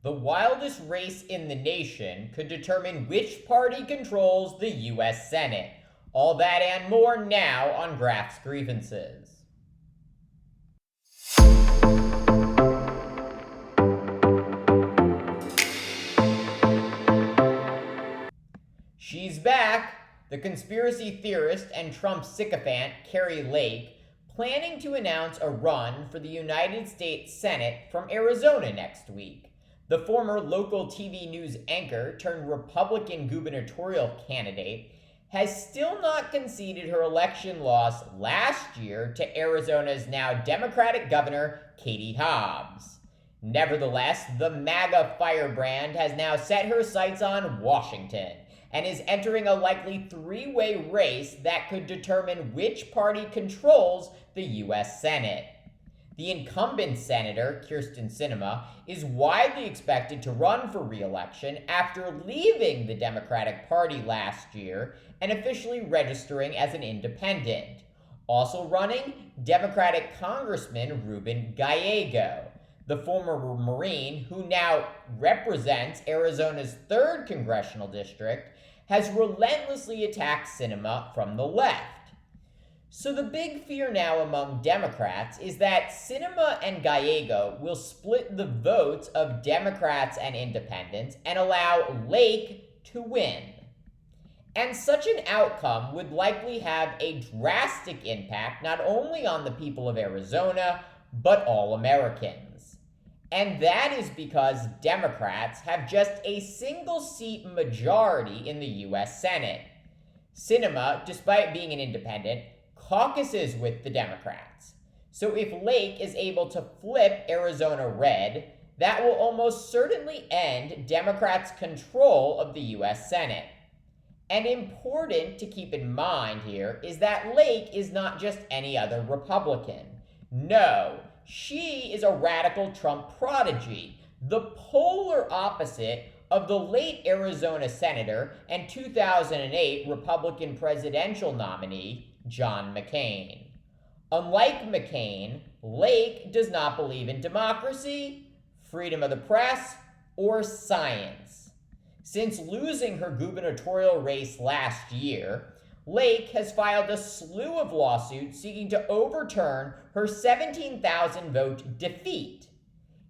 The wildest race in the nation could determine which party controls the U.S. Senate. All that and more now on Graph's Grievances. She's back! The conspiracy theorist and Trump sycophant Kari Lake planning to announce a run for the United States Senate from Arizona next week. The former local TV news anchor turned Republican gubernatorial candidate has still not conceded her election loss last year to Arizona's now Democratic Governor Katie Hobbs. Nevertheless, the MAGA firebrand has now set her sights on Washington and is entering a likely three-way race that could determine which party controls the U.S. Senate. The incumbent Senator Kyrsten Sinema is widely expected to run for re-election after leaving the Democratic Party last year and officially registering as an independent. Also running, Democratic Congressman Ruben Gallego, the former Marine who now represents Arizona's 3rd congressional district, has relentlessly attacked Sinema from the left. So the big fear now among Democrats is that Sinema and Gallego will split the votes of Democrats and independents and allow Lake to win. And such an outcome would likely have a drastic impact not only on the people of Arizona, but all Americans. And that is because Democrats have just a single-seat majority in the U.S. Senate. Sinema, despite being an independent, caucuses with the Democrats. So if Lake is able to flip Arizona red, that will almost certainly end Democrats' control of the U.S. Senate. And important to keep in mind here is that Lake is not just any other Republican. No, she is a radical Trump prodigy, the polar opposite of the late Arizona Senator and 2008 Republican presidential nominee, John McCain. Unlike McCain, Lake does not believe in democracy, freedom of the press, or science. Since losing her gubernatorial race last year, Lake has filed a slew of lawsuits seeking to overturn her 17,000 vote defeat.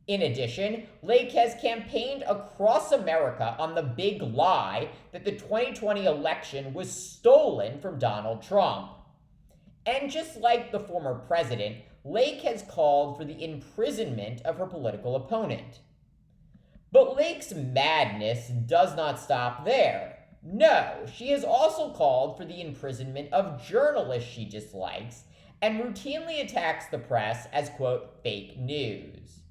In addition, Lake has campaigned across America on the big lie that the 2020 election was stolen from Donald Trump. And just like the former president, Lake has called for the imprisonment of her political opponent. But Lake's madness does not stop there. No, she has also called for the imprisonment of journalists she dislikes and routinely attacks the press as, quote, fake news.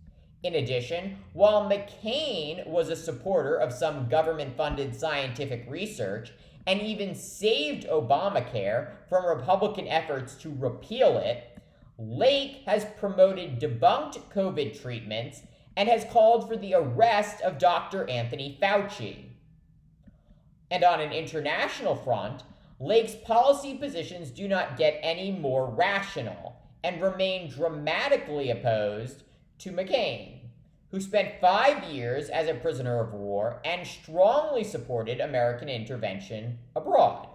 In addition, while McCain was a supporter of some government-funded scientific research and even saved Obamacare from Republican efforts to repeal it, Lake has promoted debunked COVID treatments and has called for the arrest of Dr. Anthony Fauci. And on an international front, Lake's policy positions do not get any more rational and remain dramatically opposed to McCain, who spent 5 years as a prisoner of war and strongly supported American intervention abroad.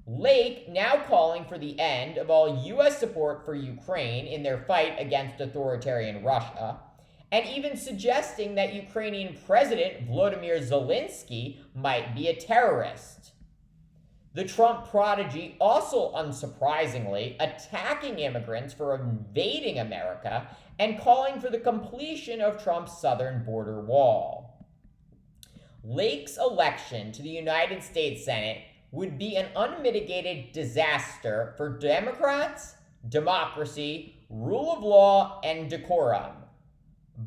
Lake now calling for the end of all U.S. support for Ukraine in their fight against authoritarian Russia, and even suggesting that Ukrainian President Volodymyr Zelensky might be a terrorist. The Trump prodigy also, unsurprisingly, attacking immigrants for invading America and calling for the completion of Trump's southern border wall. Lake's election to the United States Senate would be an unmitigated disaster for Democrats, democracy, rule of law, and decorum.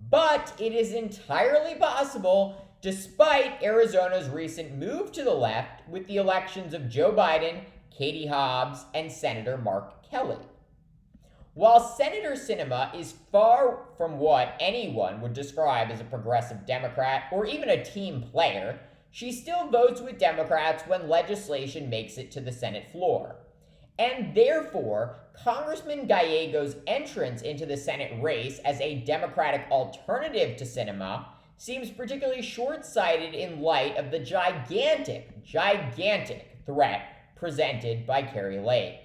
But it is entirely possible, despite Arizona's recent move to the left with the elections of Joe Biden, Katie Hobbs, and Senator Mark Kelly. While Senator Sinema is far from what anyone would describe as a progressive Democrat or even a team player, she still votes with Democrats when legislation makes it to the Senate floor. And therefore, Congressman Gallego's entrance into the Senate race as a Democratic alternative to Sinema seems particularly short-sighted in light of the gigantic threat presented by Kari Lake.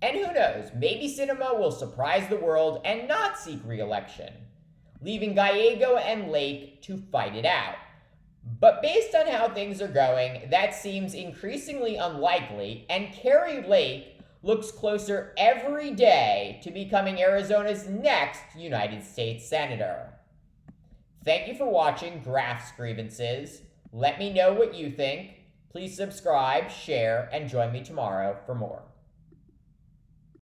And who knows, maybe Sinema will surprise the world and not seek re-election, leaving Gallego and Lake to fight it out. But based on how things are going, that seems increasingly unlikely, and Kari Lake looks closer every day to becoming Arizona's next United States Senator. Thank you for watching Graph's Grievances. Let me know what you think. Please subscribe, share, and join me tomorrow for more.